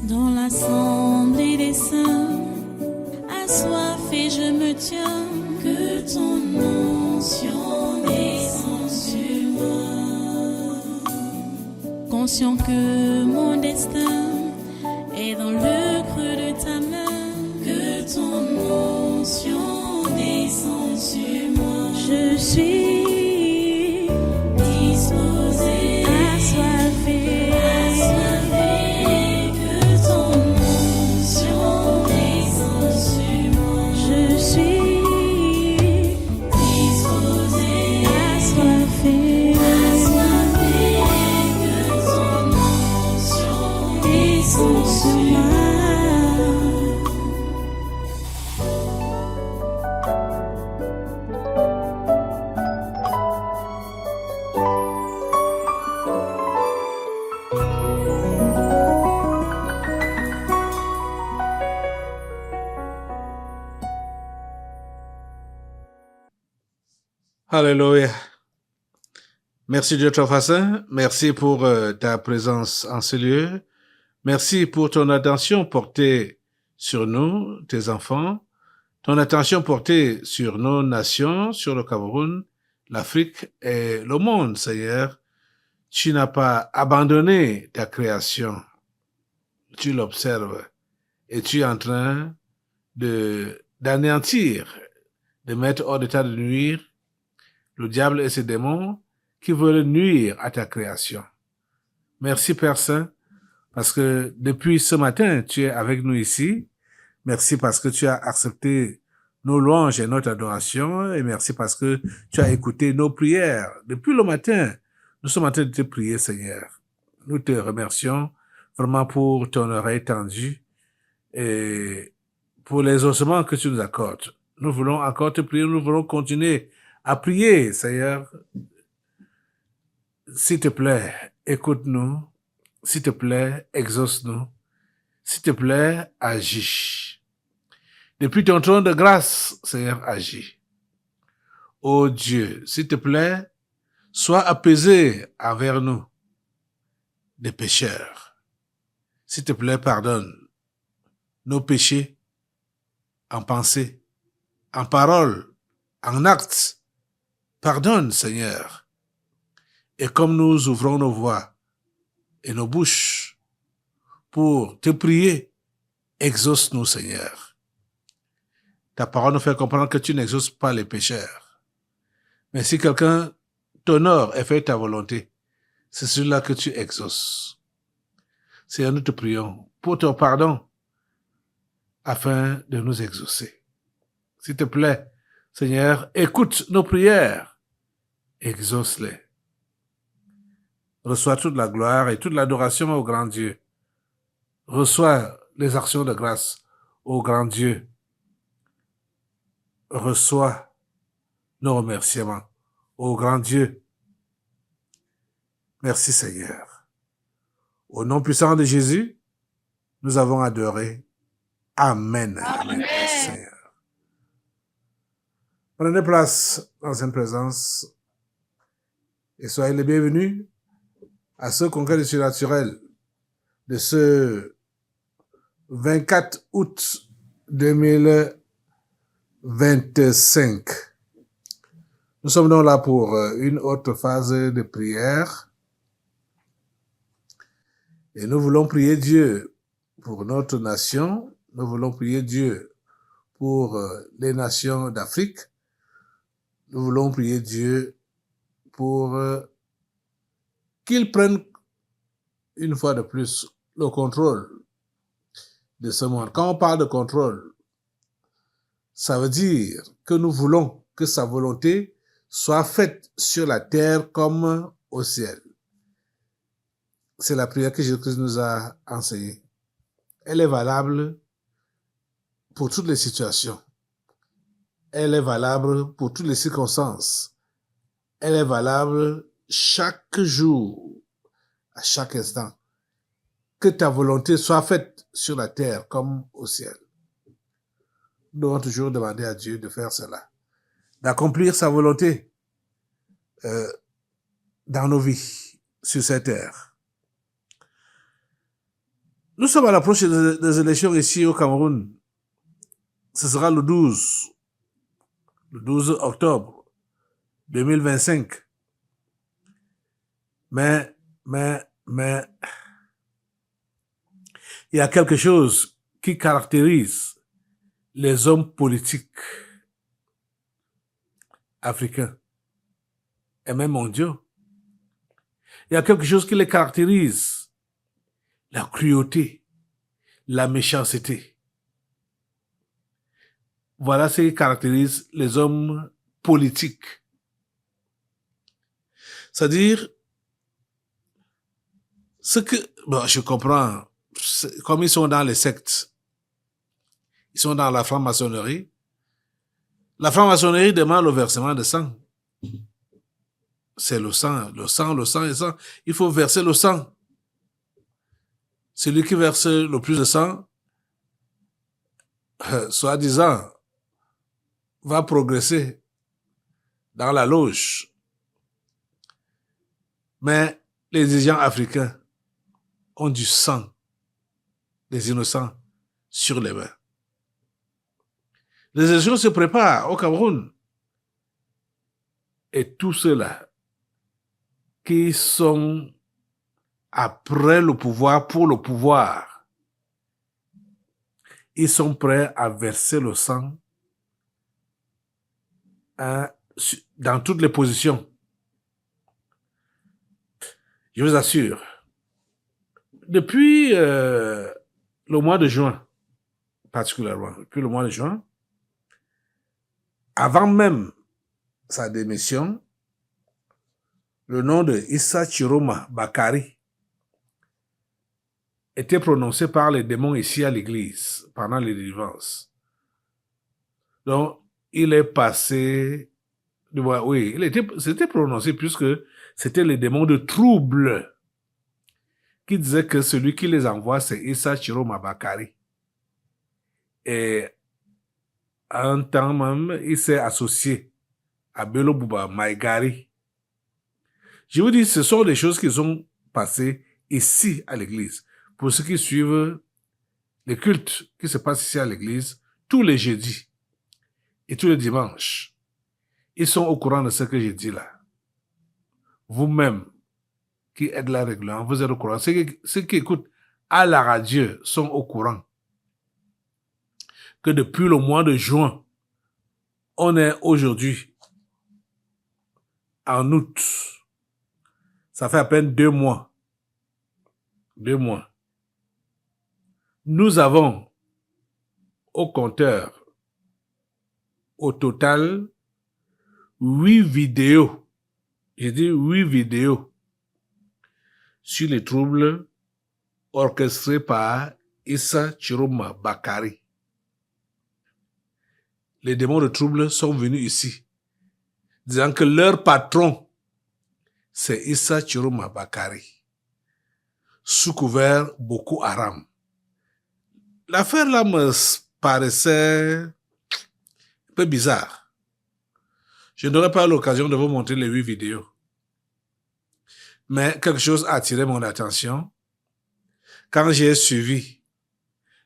Dans l'assemblée des saints, assoiffé je me tiens, que ton onction descende sur moi. Conscient que mon destin est dans le creux de ta main, que ton onction descende sur moi. Je suis disposé, assoiffé, que ton onction descende sur moi. Je suis disposé, assoiffé, que ton onction descende sur moi. Alléluia. Merci Dieu Tout-Puissant. Merci pour ta présence en ce lieu. Merci pour ton attention portée sur nous, tes enfants. Ton attention portée sur nos nations, sur le Cameroun, l'Afrique et le monde, Seigneur. Tu n'as pas abandonné ta création. Tu l'observes et tu es en train d'anéantir, de mettre hors d'état de nuire le diable et ses démons qui veulent nuire à ta création. Merci Père Saint, parce que depuis ce matin, tu es avec nous ici. Merci parce que tu as accepté nos louanges et notre adoration. Et merci parce que tu as écouté nos prières. Depuis le matin, nous sommes en train de te prier, Seigneur. Nous te remercions vraiment pour ton oreille tendue et pour les ossements que tu nous accordes. Nous voulons encore te prier, nous voulons continuer à prier, Seigneur. S'il te plaît, écoute-nous. S'il te plaît, exauce-nous. S'il te plaît, agis. Depuis ton trône de grâce, Seigneur, agis. Ô Dieu, s'il te plaît, sois apaisé envers nous, des pécheurs. S'il te plaît, pardonne nos péchés en pensée, en parole, en acte. Pardonne, Seigneur. Et comme nous ouvrons nos voix et nos bouches pour te prier, exauce-nous, Seigneur. Ta parole nous fait comprendre que tu n'exauces pas les pécheurs. Mais si quelqu'un t'honore et fait ta volonté, c'est celui-là que tu exauces. Seigneur, nous te prions pour ton pardon afin de nous exaucer. S'il te plaît, Seigneur, écoute nos prières, exauce-les. Reçois toute la gloire et toute l'adoration au grand Dieu. Reçois les actions de grâce au grand Dieu. Reçois nos remerciements au grand Dieu. Merci Seigneur. Au nom puissant de Jésus, nous avons adoré. Amen. Amen. Seigneur. Prenez place dans cette présence et soyez les bienvenus à ce congrès du surnaturel de ce 24 août 2025. Nous sommes donc là pour une autre phase de prière et nous voulons prier Dieu pour notre nation, nous voulons prier Dieu pour les nations d'Afrique, nous voulons prier Dieu pour qu'il prenne une fois de plus le contrôle de ce monde. Quand on parle de contrôle, ça veut dire que nous voulons que sa volonté soit faite sur la terre comme au ciel. C'est la prière que Jésus-Christ nous a enseignée. Elle est valable pour toutes les situations. Elle est valable pour toutes les circonstances. Elle est valable chaque jour, à chaque instant. Que ta volonté soit faite sur la terre comme au ciel. Nous devons toujours demander à Dieu de faire cela, d'accomplir sa volonté dans nos vies, sur cette terre. Nous sommes à l'approche des élections ici au Cameroun. Ce sera le 12 octobre 2025. Mais, il y a quelque chose qui caractérise les hommes politiques africains et même mondiaux. Il y a quelque chose qui les caractérise. La cruauté, la méchanceté. Voilà ce qui caractérise les hommes politiques. C'est-à-dire, ce que, bon, je comprends, comme ils sont dans les sectes, ils sont dans la franc-maçonnerie. La franc-maçonnerie demande le versement de sang. C'est le sang. Il faut verser le sang. Celui qui verse le plus de sang, soi-disant, va progresser dans la loge. Mais les dirigeants africains ont du sang des innocents sur les mains. Les élections se préparent au Cameroun. Et tous ceux-là qui sont après le pouvoir, pour le pouvoir, ils sont prêts à verser le sang dans toutes les positions. Je vous assure. Depuis le mois de juin, particulièrement, depuis le mois de juin, avant même sa démission, le nom de Issa Chiroma Bakari était prononcé par les démons ici à l'église pendant les délivrances. Donc, il est passé, oui, c'était prononcé puisque c'était les démons de trouble qui disaient que celui qui les envoie, c'est Issa Chiroma Bakari. Et à un temps même, il s'est associé à Bello Bouba Maïgari. Je vous dis, ce sont des choses qui sont passées ici à l'église. Pour ceux qui suivent les cultes qui se passent ici à l'église, tous les jeudis et tous les dimanches, ils sont au courant de ce que j'ai dit là. Vous-même, qui êtes là régulièrement, vous êtes au courant. Ceux qui écoutent à la radio sont au courant que depuis le mois de juin, on est aujourd'hui en août. Ça fait à peine 2 mois. 2 mois. Nous avons au compteur, au total, 8 vidéos. J'ai dit 8 vidéos sur les troubles orchestrés par Issa Chiroma Bakari. Les démons de trouble sont venus ici, disant que leur patron, c'est Issa Chiroma Bakari, sous couvert Boko Haram. L'affaire là me paraissait un peu bizarre. Je n'aurai pas l'occasion de vous montrer les 8 vidéos. Mais quelque chose a attiré mon attention quand j'ai suivi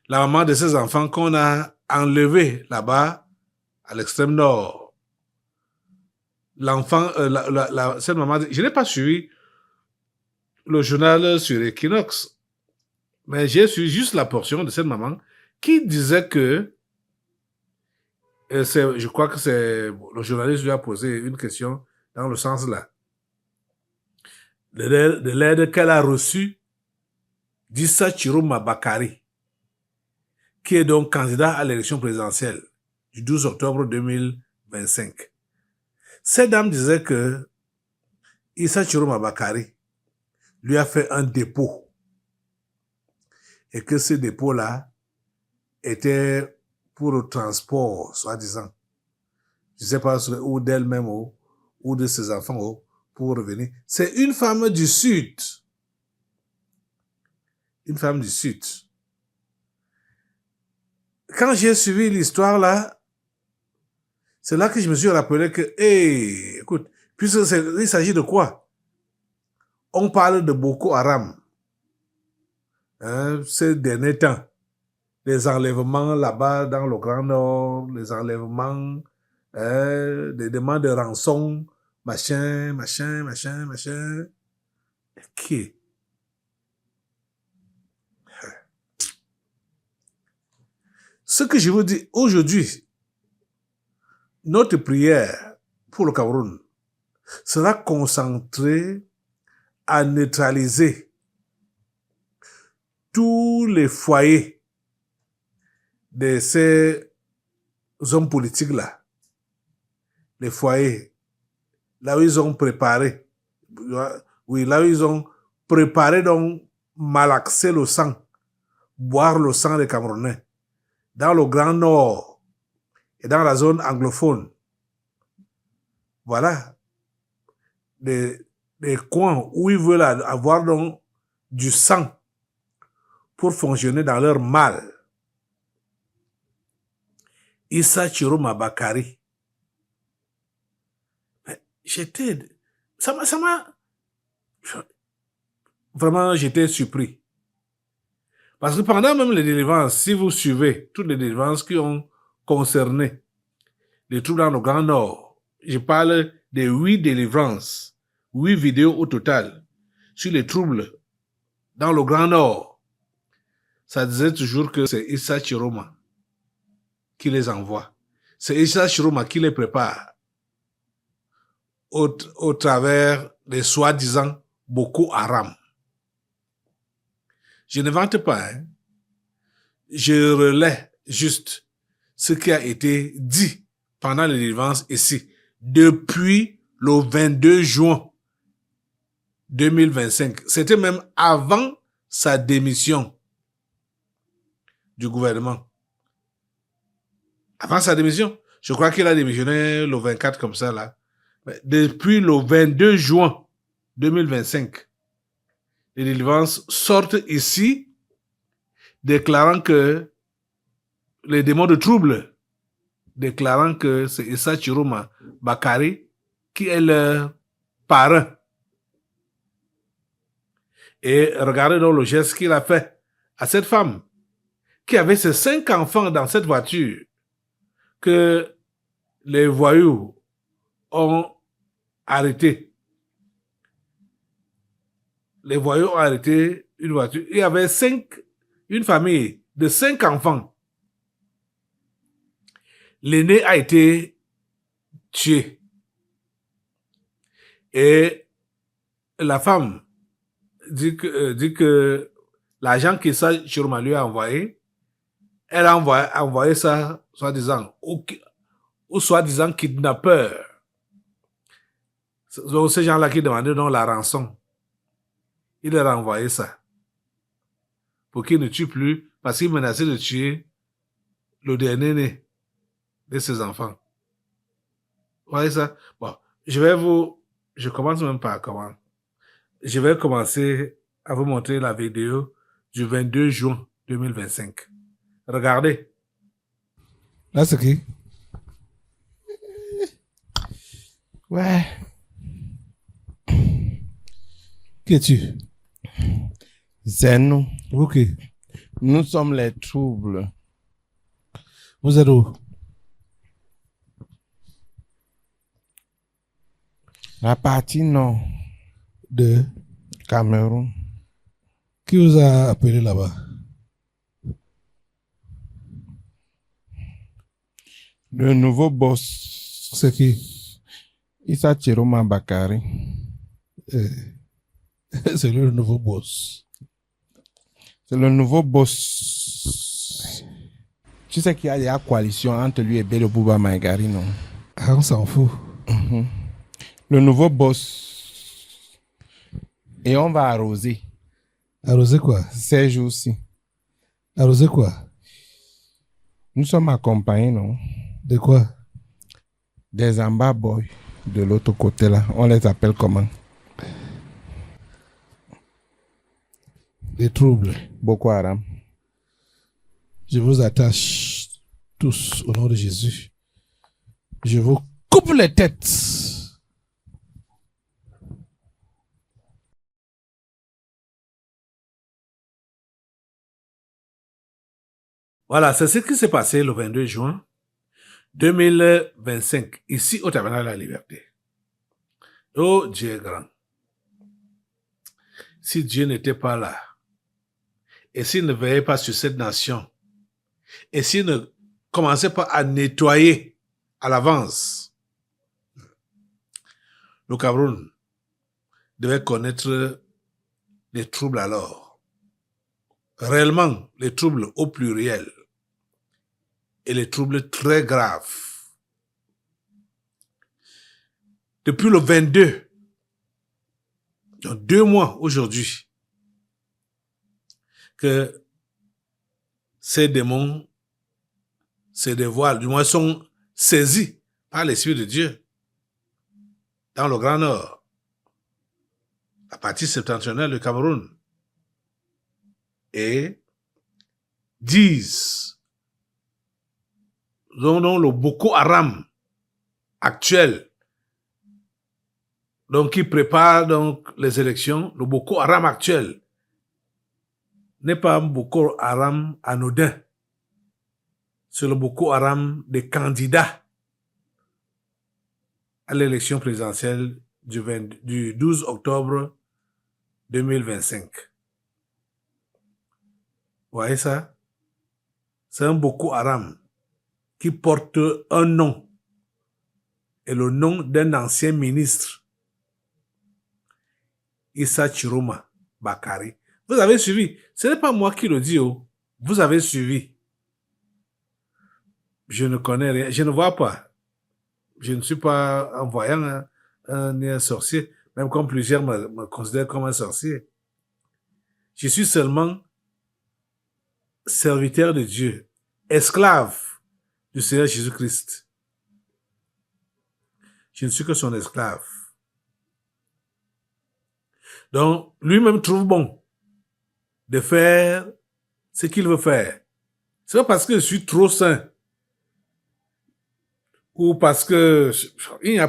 la maman de ces enfants qu'on a enlevés là-bas à l'extrême nord. L'enfant, cette maman, je n'ai pas suivi le journal sur Equinox, mais j'ai suivi juste la portion de cette maman qui disait que, je crois que c'est le journaliste lui a posé une question dans le sens là, de l'aide qu'elle a reçue d'Issa Chiroma Bakari, qui est donc candidat à l'élection présidentielle du 12 octobre 2025. Cette dame disait que Issa Chiroma Bakari lui a fait un dépôt et que ce dépôt-là était pour le transport, soi-disant. Je ne sais pas, ou d'elle-même ou de ses enfants pour revenir. C'est une femme du Sud. Une femme du Sud. Quand j'ai suivi l'histoire là, c'est là que je me suis rappelé que, écoute, puisque il s'agit de quoi? On parle de Boko Haram. ces derniers temps. Les enlèvements là-bas dans le Grand Nord, les enlèvements, des demandes de rançon, machin. Qui? Ce que je vous dis aujourd'hui, notre prière pour le Cameroun sera concentrée à neutraliser tous les foyers de ces hommes politiques-là. Les foyers, là où ils ont préparé, oui, là où ils ont préparé donc malaxer le sang, boire le sang des Camerounais, dans le Grand Nord et dans la zone anglophone. Voilà des coins où ils veulent avoir donc du sang pour fonctionner dans leur mal. Issa Chiroma Bakari. Vraiment, j'étais surpris. Parce que pendant même les délivrances, si vous suivez toutes les délivrances qui ont concerné les troubles dans le Grand Nord, je parle de 8 délivrances, 8 vidéos au total sur les troubles dans le Grand Nord. Ça disait toujours que c'est Issa Chiroma qui les envoie. C'est Issa Chiroma qui les prépare au travers des soi-disant Boko Haram. Je ne vante pas, hein. Je relais juste ce qui a été dit pendant les délivrances ici, depuis le 22 juin 2025. C'était même avant sa démission du gouvernement. Avant sa démission, je crois qu'il a démissionné le 24 comme ça, là. Mais depuis le 22 juin 2025, les délivrances sortent ici, déclarant que les démons de trouble, déclarant que c'est Issa Chiroma Bakari qui est leur parrain. Et regardez donc le geste qu'il a fait à cette femme qui avait ses 5 enfants dans cette voiture que les voyous ont arrêté. Les voyous ont arrêté une voiture. Il y avait une famille de 5 enfants. L'aîné a été tué. Et la femme dit que l'argent qu'Issa Chiroma lui a envoyé, elle a envoyé ça, soi-disant, ou soi-disant kidnappeur. Donc, ces gens-là qui demandaient donc la rançon, il leur a envoyé ça pour qu'il ne tue plus, parce qu'il menaçait de tuer le dernier né de ses enfants. Vous voyez ça? Bon, je commence même par comment. Je vais commencer à vous montrer la vidéo du 22 juin 2025. Regardez. Là, c'est qui? Ouais. Qui es-tu? C'est nous. Ok. Nous sommes les troubles. Vous êtes où? La partie nord De Cameroun. Qui vous a appelé là-bas? Le nouveau boss. C'est qui? Issa Chiroma Bakari. C'est le nouveau boss. C'est le nouveau boss. Tu sais qu'il y a des coalitions entre lui et Bello Bouba Maïgari, non? Ah, on s'en fout. Le nouveau boss. Et on va arroser. Arroser quoi? Ces jours-ci. Arroser quoi? Nous sommes accompagnés, non? De quoi? Des Amba Boys de l'autre côté là. On les appelle comment? Des troubles. Boko Haram. Je vous attache tous au nom de Jésus. Je vous coupe les têtes. Voilà, c'est ce qui s'est passé le 22 juin 2025, ici au Tabernacle de la Liberté. Oh, Dieu est grand. Si Dieu n'était pas là, et s'il ne veillait pas sur cette nation, et s'il ne commençait pas à nettoyer à l'avance, le Cameroun devait connaître des troubles alors. Réellement, les troubles au pluriel et les troubles très graves. Depuis le 22, dans 2 mois aujourd'hui, que ces démons se dévoilent, du moins sont saisis par l'Esprit de Dieu dans le Grand Nord, la partie septentrionale du Cameroun, et disent, dont le Boko Haram actuel, donc qui prépare donc les élections, le Boko Haram actuel n'est pas un Boko Haram anodin, c'est le Boko Haram des candidats à l'élection présidentielle du 12 octobre 2025. Vous voyez ça? C'est un Boko Haram qui porte un nom, et le nom d'un ancien ministre, Issa Chiroma Bakari. Vous avez suivi. Ce n'est pas moi qui le dis, oh. Vous avez suivi. Je ne connais rien. Je ne vois pas. Je ne suis pas un voyant, ni un sorcier, même comme plusieurs me considèrent comme un sorcier. Je suis seulement serviteur de Dieu, esclave du Seigneur Jésus-Christ. Je ne suis que son esclave. Donc, lui-même trouve bon de faire ce qu'il veut faire. C'est pas parce que je suis trop saint ou parce que il n'y a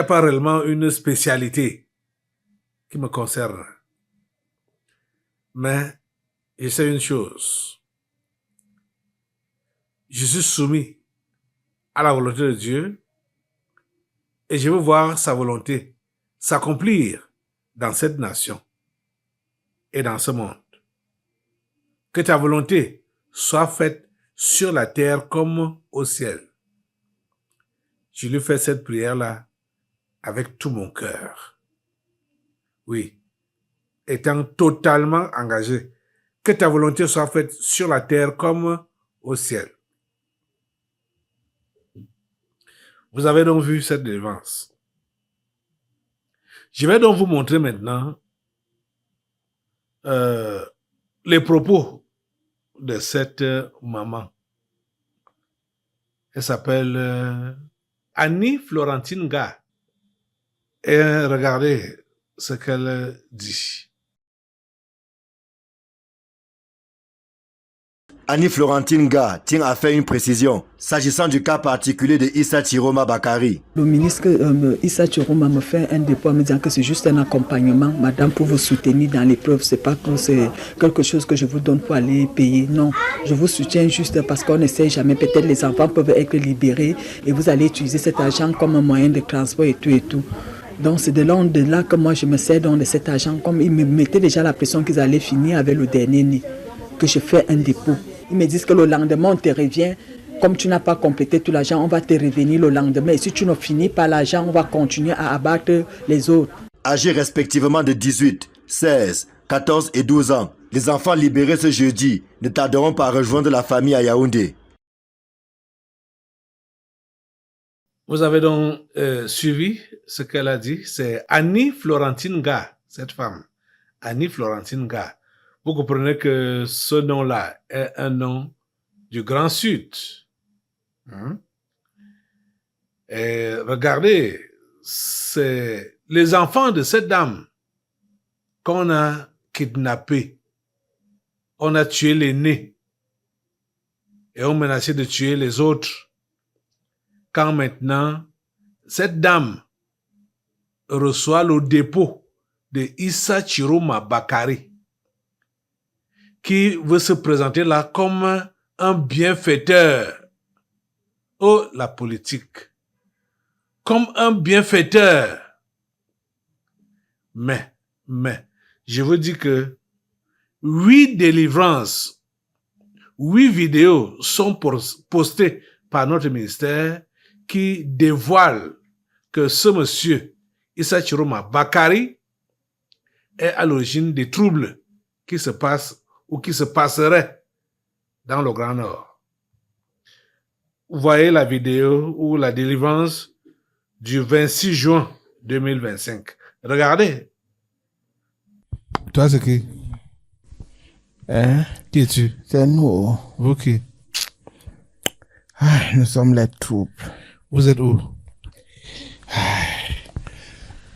pas réellement une spécialité qui me concerne. Mais je sais une chose. Je suis soumis à la volonté de Dieu et je veux voir sa volonté s'accomplir dans cette nation et dans ce monde. Que ta volonté soit faite sur la terre comme au ciel. Je lui fais cette prière-là avec tout mon cœur. Oui, étant totalement engagé. Que ta volonté soit faite sur la terre comme au ciel. Vous avez donc vu cette délivrance. Je vais donc vous montrer maintenant les propos de cette maman. Elle s'appelle Annie Florentine Ga. Et regardez ce qu'elle dit. Annie Florentine Ga tient à faire une précision s'agissant du cas particulier de Issa Chiroma Bakari. Le ministre Issa Chiroma me fait un dépôt en me disant que c'est juste un accompagnement, madame, pour vous soutenir dans l'épreuve. C'est pas que c'est quelque chose que je vous donne pour aller payer. Non, je vous soutiens juste parce qu'on ne sait jamais. Peut-être les enfants peuvent être libérés et vous allez utiliser cet argent comme un moyen de transport et tout et tout. Donc c'est de là que moi je me sers donc de cet argent. Comme ils me mettaient déjà la pression qu'ils allaient finir avec le dernier né, que je fais un dépôt. Ils me disent que le lendemain, on te revient. Comme tu n'as pas complété tout l'argent, on va te revenir le lendemain. Et si tu ne finis pas l'argent, on va continuer à abattre les autres. Âgés respectivement de 18, 16, 14 et 12 ans, les enfants libérés ce jeudi ne tarderont pas à rejoindre la famille à Yaoundé. Vous avez donc suivi ce qu'elle a dit. C'est Annie Florentine Ga, cette femme. Annie Florentine Ga. Vous comprenez que ce nom-là est un nom du Grand Sud. Et regardez, c'est les enfants de cette dame qu'on a kidnappés. On a tué l'aîné et on menaçait de tuer les autres. Quand maintenant, cette dame reçoit le dépôt de Issa Chiroma Bakari, qui veut se présenter là comme un bienfaiteur. Oh, la politique. Comme un bienfaiteur. Mais, je vous dis que 8 délivrances, 8 vidéos sont postées par notre ministère qui dévoilent que ce monsieur, Issa Chiroma Bakari, est à l'origine des troubles qui se passent ou qui se passeraient dans le Grand Nord. Vous voyez la vidéo ou la délivrance du 26 juin 2025. Regardez. Toi, c'est qui? Hein? Qui es-tu? C'est nous. Vous qui? Ah, nous sommes les troupes. Vous êtes où?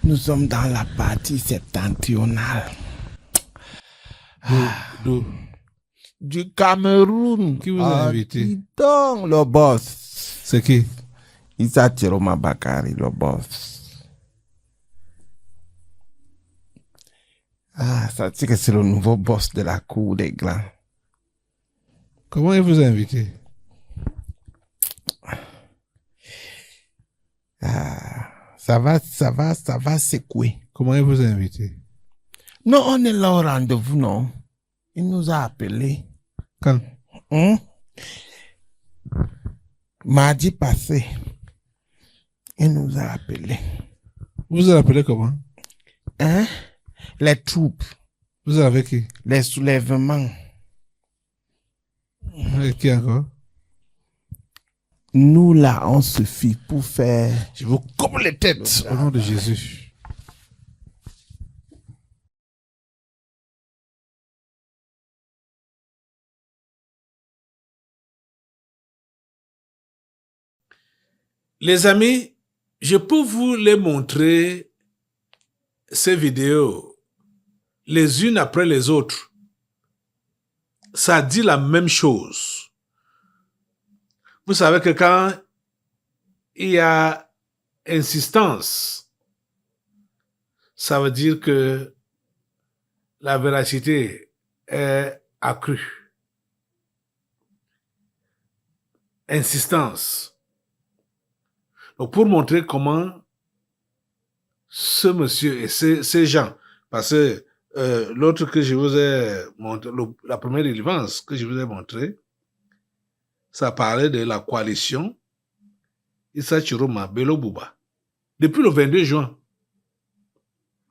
Nous sommes dans la partie septentrionale D'où? du Cameroun. Qui vous a invité? Dis donc, le boss. C'est qui? Issa Chiroma Bakari, le boss. Ah, ça dit que c'est le nouveau boss de la cour des grands. Comment il vous a invité? Ah, ça va secouer. Comment il vous a invité? Non, on est là au rendez-vous, non? Il nous a appelés. Quand? Mardi passé, il nous a appelés. Vous avez appelé comment? Hein? Les troupes, Vous êtes avec qui? les soulèvements. Avec qui encore? Nous, là, on se fie pour faire... Je vous coupe les têtes au nom de Jésus. Les amis, je peux vous les montrer, ces vidéos, les unes après les autres. Ça dit la même chose. Vous savez que quand il y a insistance, ça veut dire que la véracité est accrue. Insistance. Donc, pour montrer comment ce monsieur et ces gens, parce que l'autre que je vous ai montré, la première délivrance que je vous ai montrée, ça parlait de la coalition Issa Chiroma Bello Bouba. Depuis le 22 juin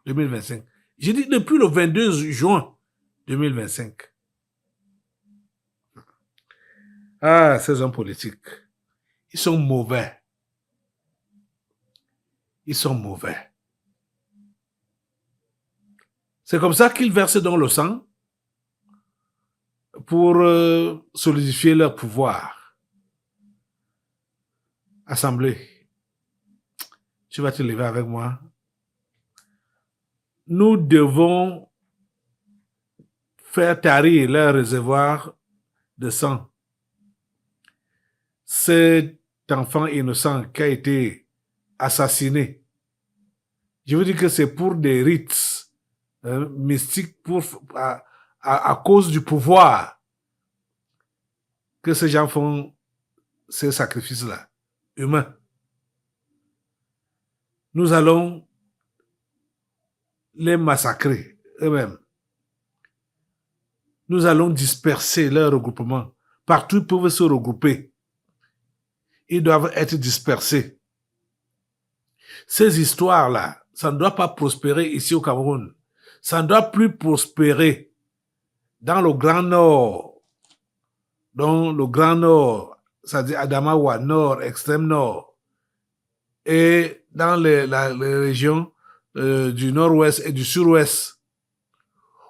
2025. J'ai dit depuis le 22 juin 2025. Ah, ces hommes politiques, ils sont mauvais. Ils sont mauvais. C'est comme ça qu'ils versent dans le sang pour solidifier leur pouvoir. Assemblée, tu vas te lever avec moi. Nous devons faire tarir leur réservoir de sang. Cet enfant innocent qui a été assassiné, je veux dire que c'est pour des rites mystiques, à cause du pouvoir que ces gens font ces sacrifices-là, humains. Nous allons les massacrer eux-mêmes. Nous allons disperser leur regroupement. Partout, ils peuvent se regrouper. Ils doivent être dispersés. Ces histoires-là, ça ne doit pas prospérer ici au Cameroun. Ça ne doit plus prospérer dans le Grand Nord. Dans le Grand Nord, c'est-à-dire Adamawa, Nord, extrême Nord. Et dans les régions du Nord-Ouest et du Sud-Ouest.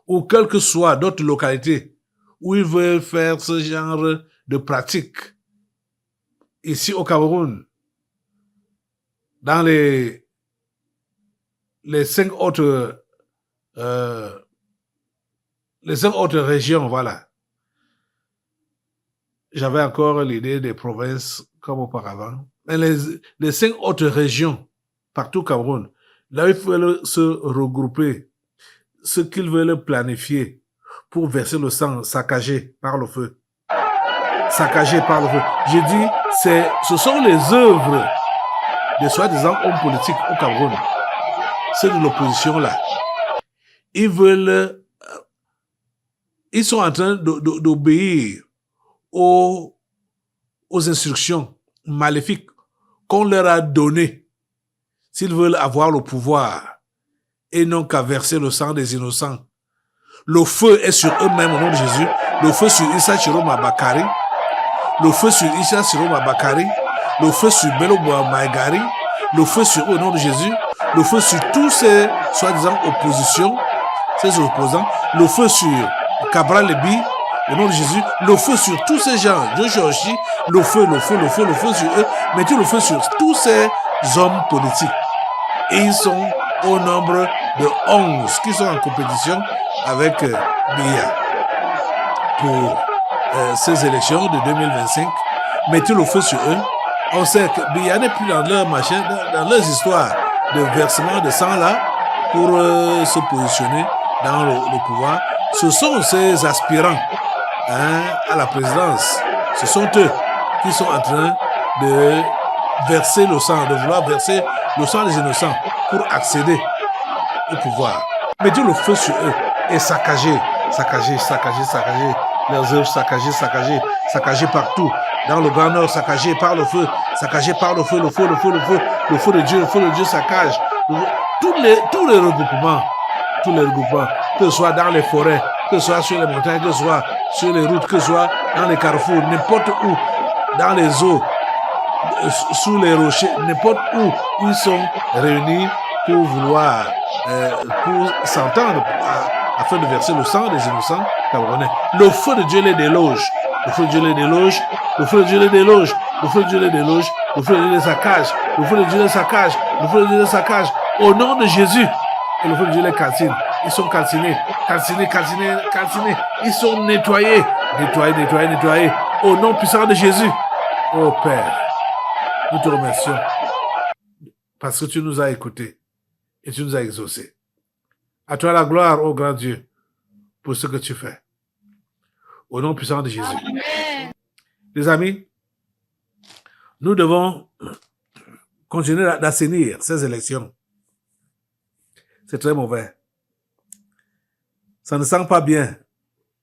Ou quelles que soient d'autres localités où ils veulent faire ce genre de pratique. Ici au Cameroun, dans les 5 autres régions, voilà. J'avais encore l'idée des provinces comme auparavant. Mais les 5 autres régions, partout au Cameroun, là, il faut se regrouper, ce qu'ils veulent planifier pour verser le sang saccagé par le feu. Saccagé par le feu. Je dis, ce sont les œuvres des soi-disant hommes politiques au Cameroun. Ceux de l'opposition là. Ils sont en train d'obéir aux instructions maléfiques qu'on leur a données s'ils veulent avoir le pouvoir et non qu'à verser le sang des innocents. Le feu est sur eux-mêmes au nom de Jésus. Le feu sur Issa Chiroma Bakari. Le feu sur Issa Chiroma Bakari. Le feu sur Beloboa Maïgari. Le feu sur eux au nom de Jésus. Le feu sur tous ces soi-disant oppositions, ces opposants. Le feu sur Cabral Lebi au nom de Jésus. Le feu sur tous ces gens. Joshua Oshi. Le feu sur eux. Mettez le feu sur tous ces hommes politiques. Et ils sont au nombre de 11 qui sont en compétition avec Biya pour ces élections de 2025. Mettez le feu sur eux. On sait que Biya n'est plus dans leur machin, dans leurs histoires de versement de sang là pour se positionner dans le pouvoir. Ce sont ces aspirants à la présidence. Ce sont eux qui sont en train de verser le sang, de vouloir verser le sang des innocents pour accéder au pouvoir. Mettez le feu sur eux et saccager leurs œuvres, saccager partout. Dans le Grand Nord, saccagé par le feu, le feu de Dieu saccage. Tous les regroupements, que ce soit dans les forêts, que ce soit sur les montagnes, que ce soit sur les routes, que ce soit dans les carrefours, n'importe où, dans les eaux, sous les rochers, n'importe où ils sont réunis pour vouloir, pour s'entendre afin de verser le sang des innocents camerounais. Le feu de Dieu les déloge. Le feu de Dieu les déloge. Le feu de Dieu les déloge. Le feu de Dieu les déloge. Le feu de Dieu les saccage. Le feu de Dieu les saccage. Le feu de Dieu les saccage. Au nom de Jésus. Et le feu de Dieu les calcine. Ils sont calcinés. Ils sont nettoyés. Nettoyés. Au nom puissant de Jésus. Oh Père, nous te remercions parce que tu nous as écoutés et tu nous as exaucés. À toi la gloire, ô grand Dieu, pour ce que tu fais. Au nom puissant de Jésus. Amen. Les amis, nous devons continuer d'assainir ces élections. C'est très mauvais. Ça ne sent pas bien.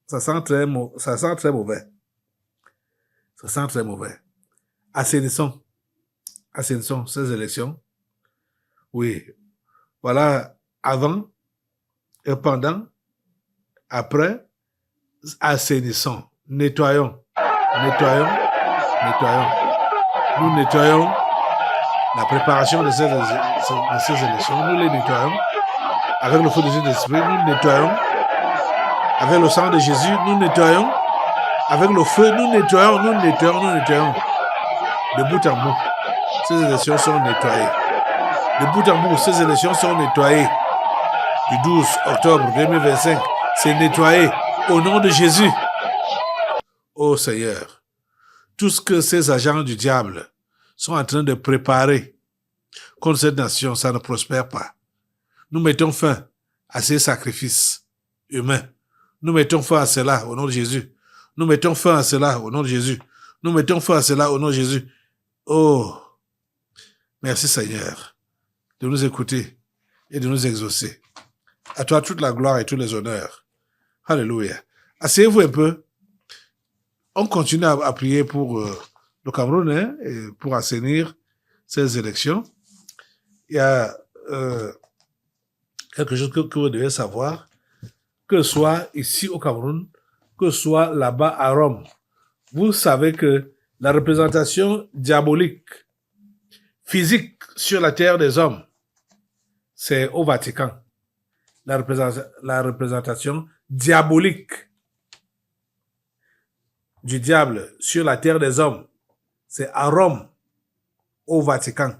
Ça sent très mauvais. Ça sent très mauvais. Assainissons ces élections. Oui. Voilà, avant et pendant, après, assainissons, nettoyons. Nous nettoyons la préparation de ces élections. Nous les nettoyons avec le feu de Jésus-Christ. Nous nettoyons avec le sang de Jésus. Nous nettoyons avec le feu. Nous nettoyons. De bout en bout, ces élections sont nettoyées. De bout en bout, ces élections sont nettoyées. Du 12 octobre 2025, c'est nettoyé au nom de Jésus. Ô Seigneur, tout ce que ces agents du diable sont en train de préparer contre cette nation, ça ne prospère pas. Nous mettons fin à ces sacrifices humains. Nous mettons fin à cela au nom de Jésus. Nous mettons fin à cela au nom de Jésus. Nous mettons fin à cela au nom de Jésus. Oh, merci Seigneur de nous écouter et de nous exaucer. À toi toute la gloire et tous les honneurs. Alléluia. Asseyez-vous un peu. On continue à prier pour le Cameroun et pour assainir ces élections. Il y a quelque chose que vous devez savoir, que ce soit ici au Cameroun, que ce soit là-bas à Rome. Vous savez que la représentation diabolique, physique sur la terre des hommes, c'est au Vatican. La représentation diabolique du diable sur la terre des hommes, c'est à Rome, au Vatican,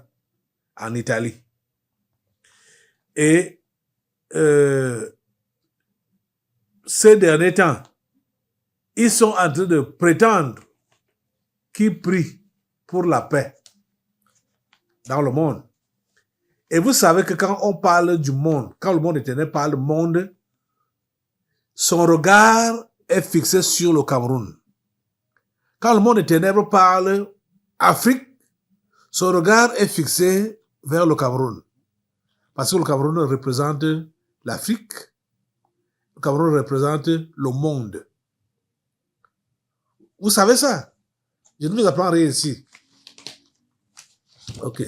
en Italie. Et ces derniers temps, ils sont en train de prétendre qu'ils prient pour la paix dans le monde. Et vous savez que quand on parle du monde, quand le monde éternel parle monde, son regard est fixé sur le Cameroun. Quand le monde des ténèbres parle Afrique, son regard est fixé vers le Cameroun. Parce que le Cameroun représente l'Afrique, le Cameroun représente le monde. Vous savez ça? Je ne vous apprends rien ici. Ok.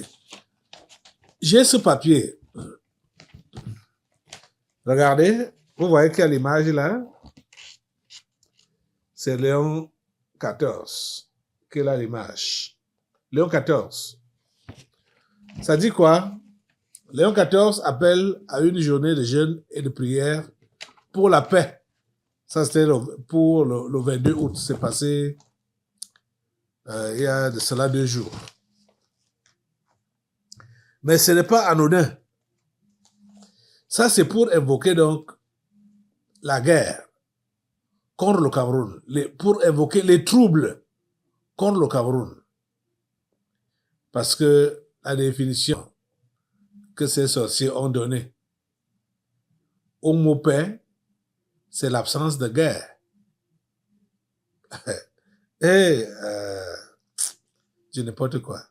J'ai ce papier. Regardez, vous voyez quelle image là? C'est Léon XIV qui est là l'image. Léon XIV. Ça dit quoi? Léon XIV appelle à une journée de jeûne et de prière pour la paix. Ça, c'était pour le 22 août. C'est passé il y a de cela 2 jours. Mais ce n'est pas anodin. Ça, c'est pour invoquer donc la guerre contre le Cameroun, pour invoquer les troubles contre le Cameroun. Parce que la définition que ces sorciers ont donnée au mot paix, c'est l'absence de guerre. Et je n'importe quoi.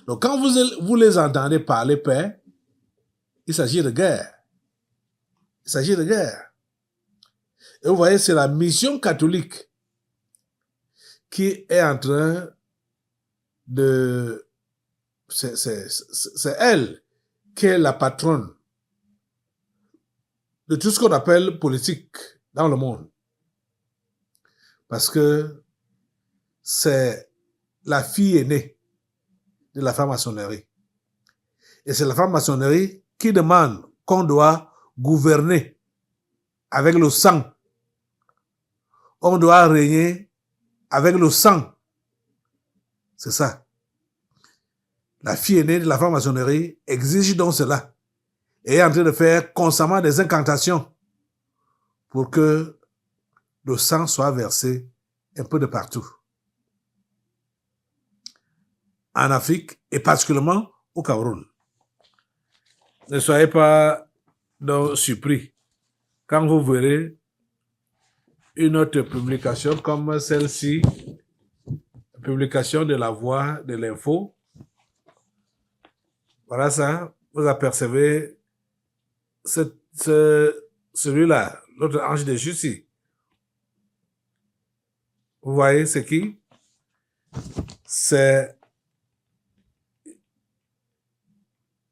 Donc quand vous les entendez parler paix, il s'agit de guerre. Il s'agit de guerre. Et vous voyez, c'est la mission catholique qui est en train de... C'est elle qui est la patronne de tout ce qu'on appelle politique dans le monde. Parce que c'est la fille aînée de la franc-maçonnerie. Et c'est la franc-maçonnerie qui demande qu'on doit gouverner avec le sang. On doit régner avec le sang. C'est ça. La fille aînée de la franc-maçonnerie exige donc cela et est en train de faire constamment des incantations pour que le sang soit versé un peu de partout. En Afrique et particulièrement au Cameroun. Ne soyez pas donc surpris quand vous verrez une autre publication comme celle-ci, publication de La Voix de l'Info. Voilà ça, vous apercevez celui-là, l'autre ange de justice. Vous voyez, c'est qui? C'est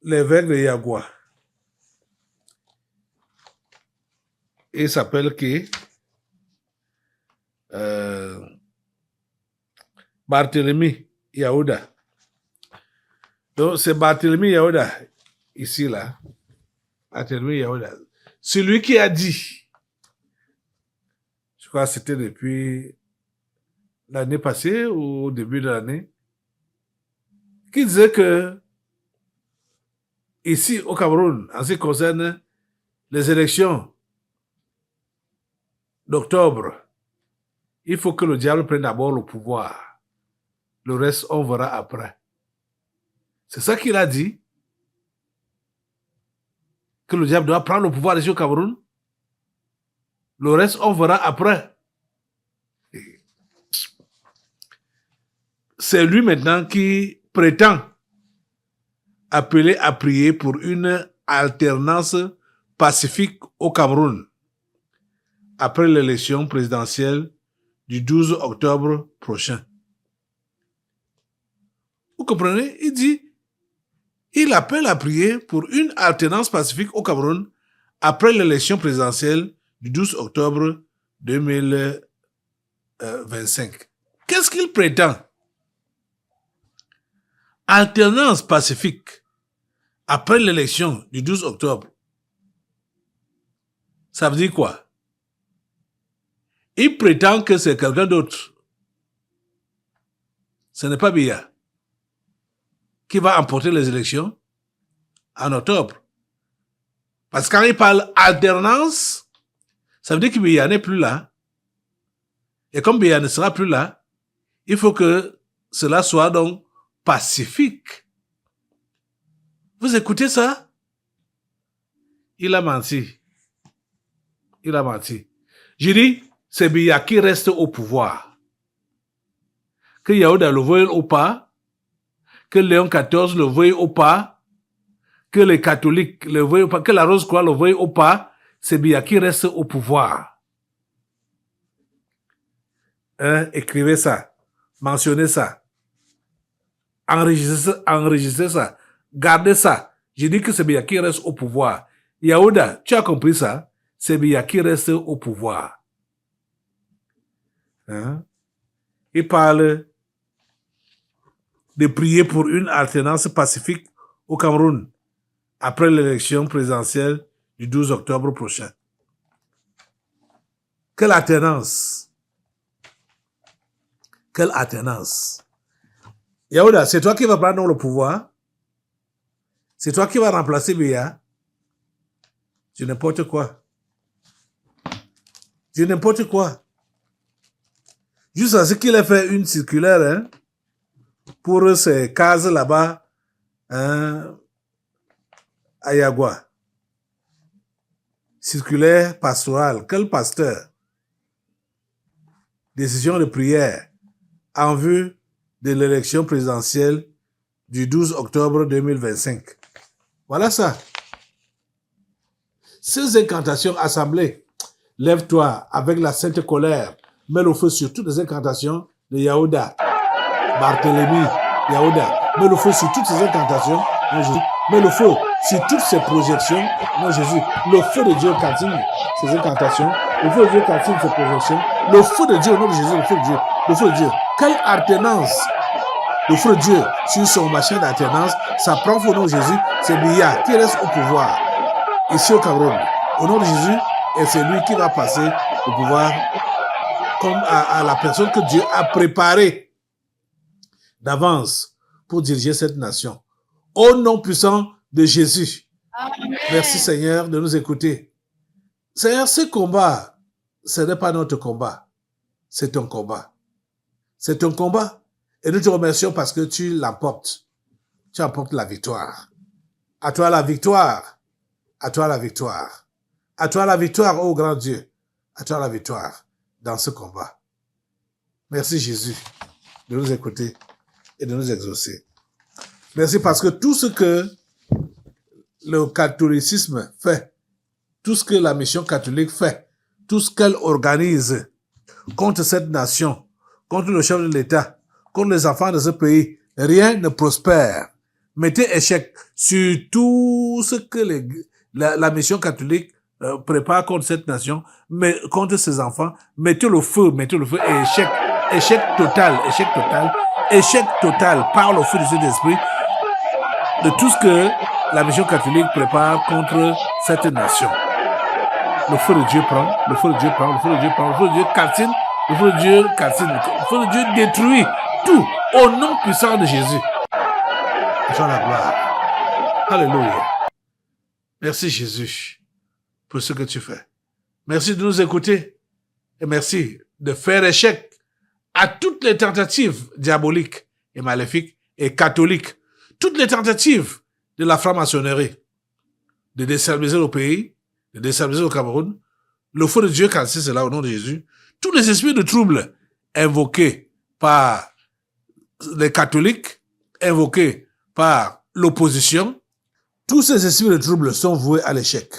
l'évêque de Yagua. Il s'appelle qui? Barthélemy Yaouda. Donc, c'est Barthélemy Yaouda, ici, là. Barthélemy Yaouda. Celui qui a dit, je crois que c'était depuis l'année passée ou au début de l'année, qui disait que ici, au Cameroun, en ce qui concerne les élections d'octobre, il faut que le diable prenne d'abord le pouvoir. Le reste, on verra après. C'est ça qu'il a dit. Que le diable doit prendre le pouvoir ici au Cameroun. Le reste, on verra après. C'est lui maintenant qui prétend appeler à prier pour une alternance pacifique au Cameroun après l'élection présidentielle du 12 octobre prochain. Vous comprenez? Il appelle à prier pour une alternance pacifique au Cameroun après l'élection présidentielle du 12 octobre 2025. Qu'est-ce qu'il prétend? Alternance pacifique après l'élection du 12 octobre. Ça veut dire quoi? Il prétend que c'est quelqu'un d'autre. Ce n'est pas Biya qui va emporter les élections en octobre. Parce que quand il parle alternance, ça veut dire que Biya n'est plus là. Et comme Biya ne sera plus là, il faut que cela soit donc pacifique. Vous écoutez ça? Il a menti. il a menti. J'ai dit, c'est Biya qui reste au pouvoir. Que Yaouda le veuille ou pas, que Léon XIV le veuille ou pas, que les catholiques le veuillent ou pas, que la Rose-Croix le veuille ou pas, c'est Biya qui reste au pouvoir. Hein? Écrivez ça, mentionnez ça, enregistrez ça, gardez ça. J'ai dit que c'est Biya qui reste au pouvoir. Yaouda, tu as compris ça? C'est Biya qui reste au pouvoir. Hein? Il parle de prier pour une alternance pacifique au Cameroun après l'élection présidentielle du 12 octobre prochain. Quelle alternance? Quelle alternance? Yaouda, c'est toi qui vas prendre le pouvoir? C'est toi qui vas remplacer Biya? C'est n'importe quoi. C'est n'importe quoi. Juste à ce qu'il ait fait une circulaire, hein, pour ces cases là-bas, hein, à Yagua. Circulaire pastorale. Quel pasteur? Décision de prière en vue de l'élection présidentielle du 12 octobre 2025. Voilà ça. Ces incantations assemblées, lève-toi avec la sainte colère, mets le feu sur toutes les incantations de Yaouda, Barthélemy, Yaouda, mets le feu sur toutes ces incantations, mon Jésus, mets le feu sur toutes ces projections, mon Jésus, le feu de Dieu cantine ces incantations, le feu de Dieu cantine ces projections, le feu de Dieu au nom de Jésus, le feu de Dieu, le feu de Dieu. Quelle alternance! Le feu de Dieu sur son machin d'alternance, ça prend au nom de Jésus, c'est Biya qui reste au pouvoir, ici au Cameroun, au nom de Jésus, et c'est lui qui va passer au pouvoir comme à la personne que Dieu a préparée d'avance pour diriger cette nation. Au nom puissant de Jésus. Amen. Merci Seigneur de nous écouter. Seigneur, ce combat, ce n'est pas notre combat. C'est ton combat. C'est ton combat. Et nous te remercions parce que tu l'emportes. Tu emportes la victoire. À toi la victoire. À toi la victoire. À toi la victoire, ô grand Dieu. À toi la victoire dans ce combat. Merci Jésus de nous écouter et de nous exaucer. Merci parce que tout ce que le catholicisme fait, tout ce que la mission catholique fait, tout ce qu'elle organise contre cette nation, contre le chef de l'État, contre les enfants de ce pays, rien ne prospère. Mettez échec sur tout ce que la mission catholique prépare contre cette nation, mais contre ses enfants. Mettez le feu et échec total par le feu du Saint-Esprit de tout ce que la mission catholique prépare contre cette nation. Le feu de Dieu prend, le feu de Dieu prend, le feu de Dieu prend, le feu de Dieu calcine, le feu de Dieu calcine, le feu de Dieu détruit tout au nom puissant de Jésus. Jean la gloire. Alléluia. Merci Jésus pour ce que tu fais. Merci de nous écouter et merci de faire échec à toutes les tentatives diaboliques et maléfiques et catholiques, toutes les tentatives de la franc-maçonnerie de déstabiliser le pays, de déstabiliser le Cameroun. Le feu de Dieu calcine cela au nom de Jésus. Tous les esprits de trouble invoqués par les catholiques, invoqués par l'opposition, tous ces esprits de trouble sont voués à l'échec.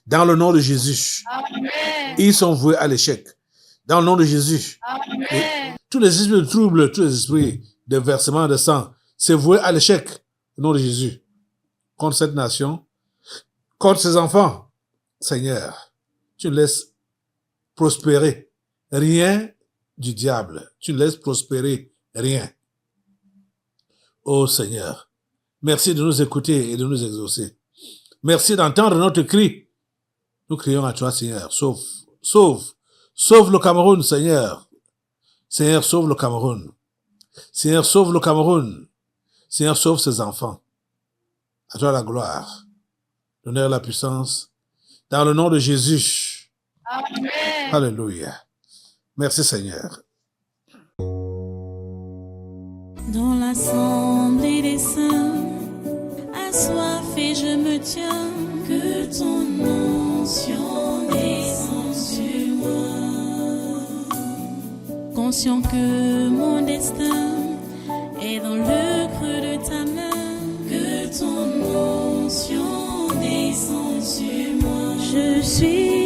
Dans le nom de Jésus. Amen. Ils sont voués à l'échec. Dans le nom de Jésus. Amen. Tous les esprits de trouble, tous les esprits de versement de sang, c'est voué à l'échec. Au nom de Jésus. Contre cette nation, contre ses enfants. Seigneur, tu laisses prospérer rien du diable. Tu laisses prospérer rien. Oh Seigneur, merci de nous écouter et de nous exaucer. Merci d'entendre notre cri. Nous crions à toi, Seigneur. Sauve le Cameroun, Seigneur. Seigneur, sauve le Cameroun. Seigneur, sauve le Cameroun. Seigneur, sauve ses enfants. À toi la gloire, l'honneur et la puissance. Dans le nom de Jésus. Amen. Alléluia. Merci Seigneur. Dans l'assemblée des saints, assoiffé je me tiens, que ton onction descende. conscient que mon destin est dans le creux de ta main, que ton onction descend sur moi. Je suis